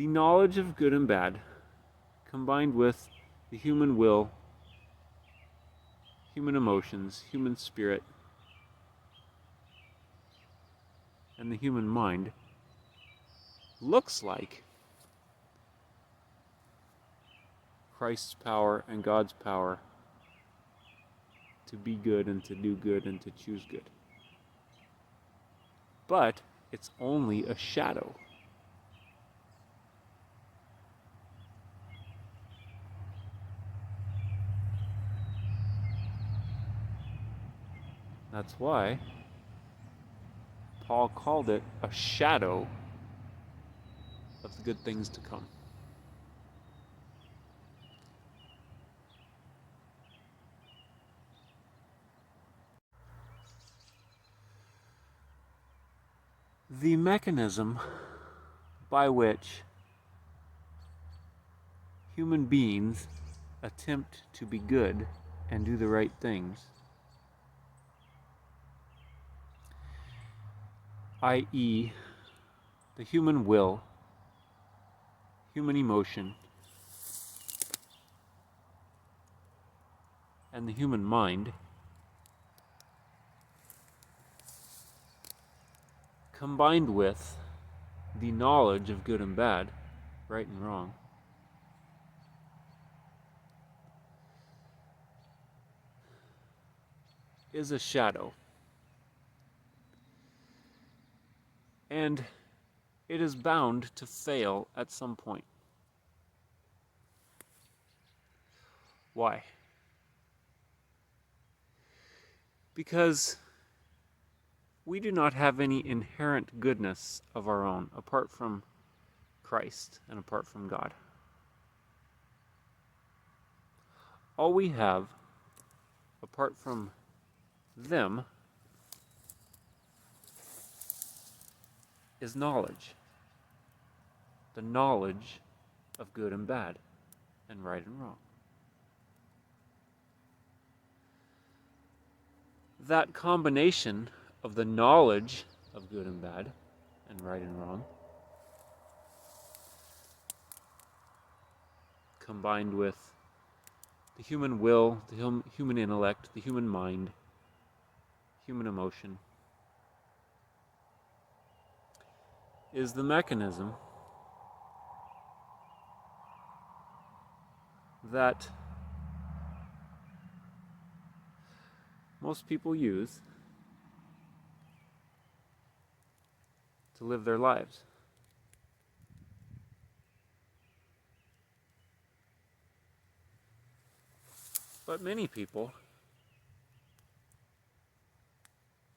The knowledge of good and bad, combined with the human will, human emotions, human spirit, and the human mind, looks like Christ's power and God's power to be good and to do good and to choose good. But it's only a shadow. That's why Paul called it a shadow of the good things to come. The mechanism by which human beings attempt to be good and do the right things, i.e., the human will, human emotion, and the human mind, combined with the knowledge of good and bad, right and wrong, is a shadow. And it is bound to fail at some point. Why? Because we do not have any inherent goodness of our own apart from Christ and apart from God. All we have, apart from them, is knowledge. The knowledge of good and bad, and right and wrong. That combination of the knowledge of good and bad, and right and wrong, combined with the human will, the human intellect, the human mind, human emotion, is the mechanism that most people use to live their lives. But many people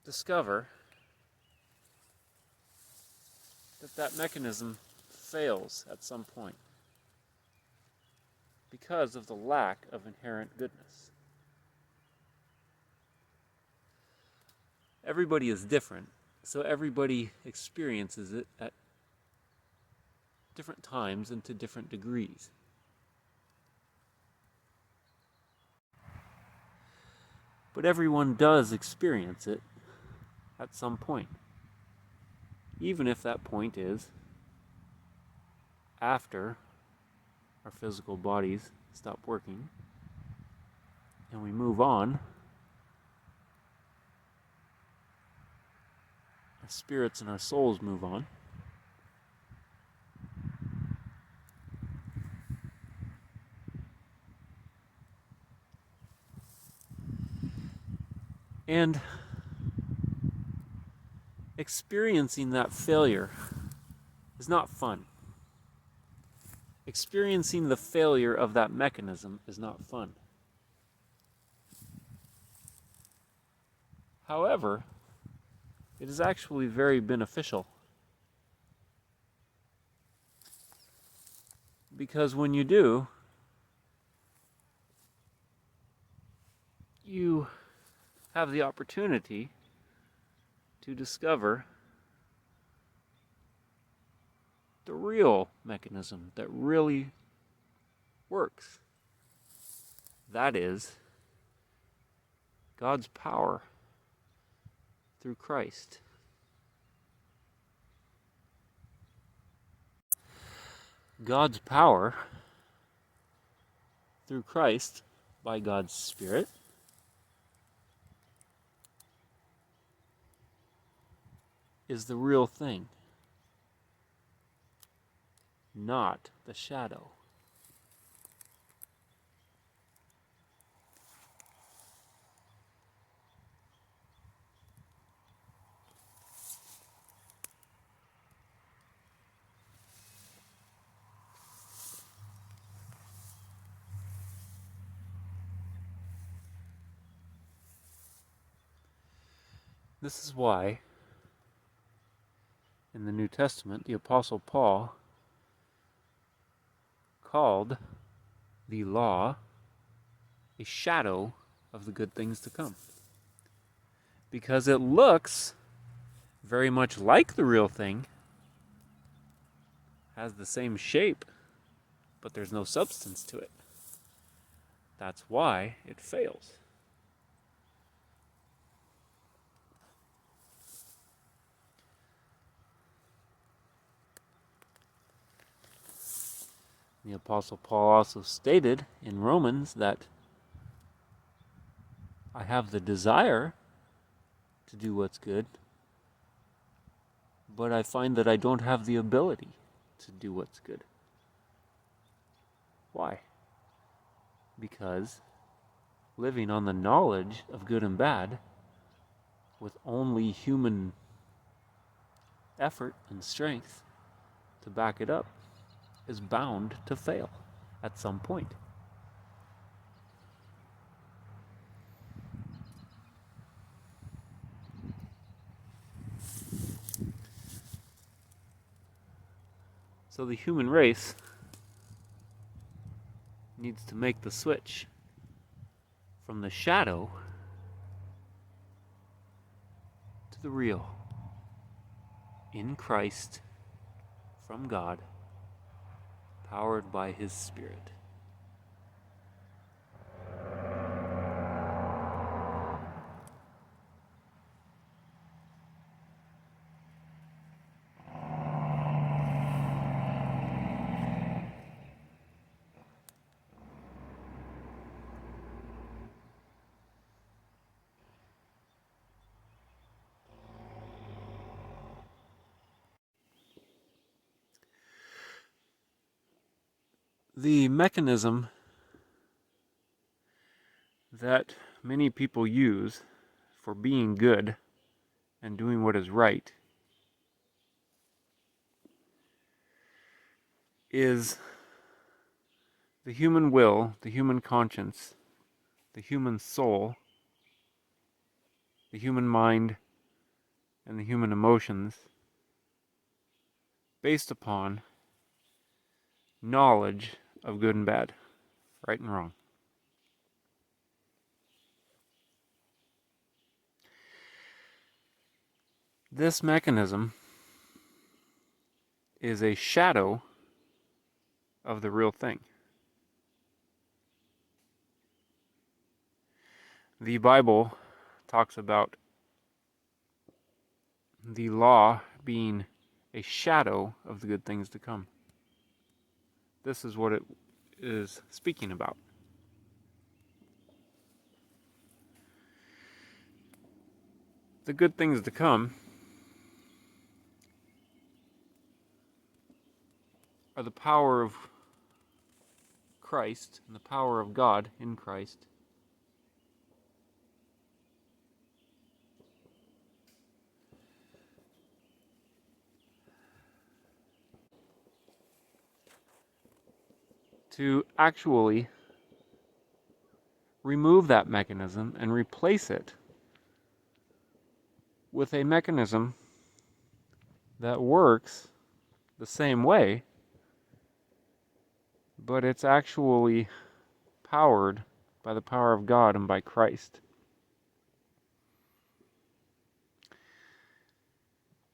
discover that mechanism fails at some point because of the lack of inherent goodness. Everybody is different, so everybody experiences it at different times and to different degrees. But everyone does experience it at some point, even if that point is after our physical bodies stop working and we move on. Our spirits and our souls move on. And experiencing that failure is not fun. Experiencing the failure of that mechanism is not fun. However, it is actually very beneficial. Because when you do, you have the opportunity to discover the real mechanism that really works. That is God's power through Christ. God's power through Christ by God's Spirit is the real thing, not the shadow. This is why, in the New Testament, the Apostle Paul called the law a shadow of the good things to come. Because it looks very much like the real thing, has the same shape, but there's no substance to it. That's why it fails. The Apostle Paul also stated in Romans that I have the desire to do what's good, but I find that I don't have the ability to do what's good. Why? Because living on the knowledge of good and bad with only human effort and strength to back it up is bound to fail at some point. So the human race needs to make the switch from the shadow to the real in Christ from God, powered by His Spirit. The mechanism that many people use for being good and doing what is right is the human will, the human conscience, the human soul, the human mind, and the human emotions based upon knowledge of good and bad, right and wrong. This mechanism is a shadow of the real thing. The Bible talks about the law being a shadow of the good things to come. This is what it is speaking about. The good things to come are the power of Christ and the power of God in Christ to actually remove that mechanism and replace it with a mechanism that works the same way, but it's actually powered by the power of God and by Christ.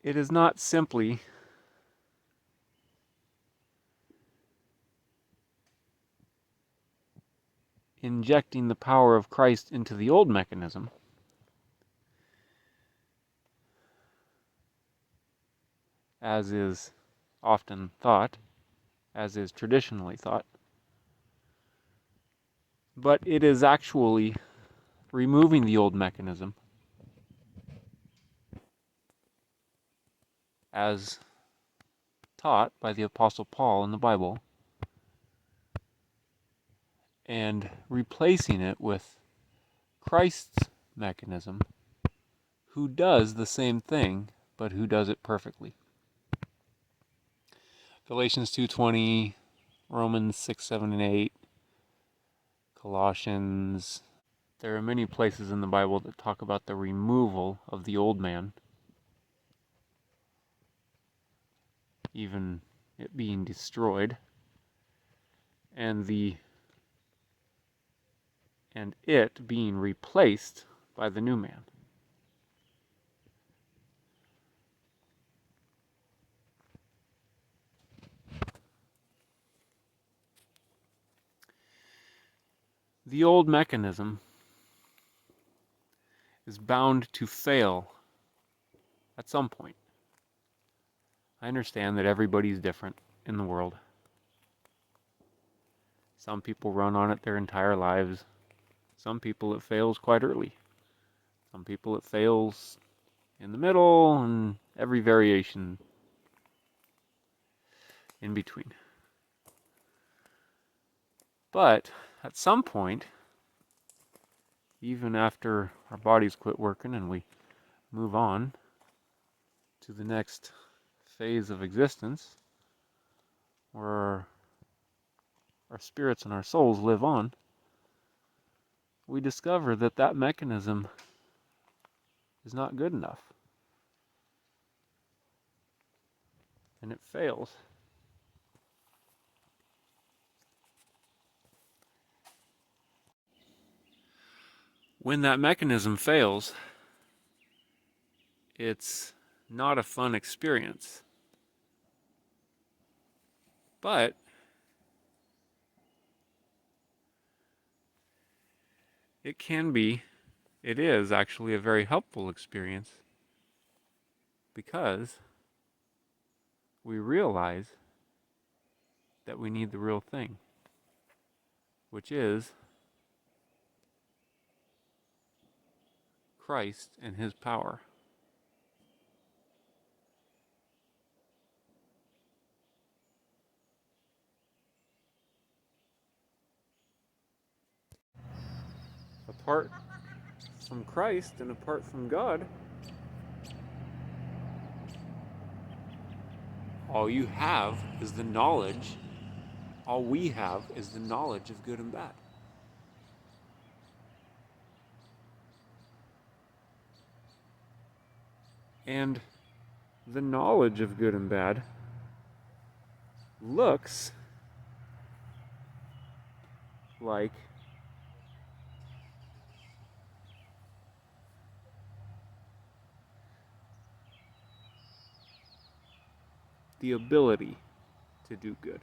It is not simply injecting the power of Christ into the old mechanism, as is often thought, as is traditionally thought. But it is actually removing the old mechanism as taught by the Apostle Paul in the Bible and replacing it with Christ's mechanism, who does the same thing, but who does it perfectly. Galatians 2:20, Romans 6, 7, and 8, Colossians. There are many places in the Bible that talk about the removal of the old man, even it being destroyed, and it being replaced by the new man. The old mechanism is bound to fail at some point. I understand that everybody's different in the world. Some people run on it their entire lives. Some people it fails quite early. Some people it fails in the middle, and every variation in between. But at some point, even after our bodies quit working and we move on to the next phase of existence, where our spirits and our souls live on, we discover that that mechanism is not good enough. And it fails. When that mechanism fails, it's not a fun experience. But it is actually a very helpful experience, because we realize that we need the real thing, which is Christ and His power. Apart from Christ and apart from God, all you have is the knowledge, all we have is the knowledge of good and bad. And the knowledge of good and bad looks like the ability to do good.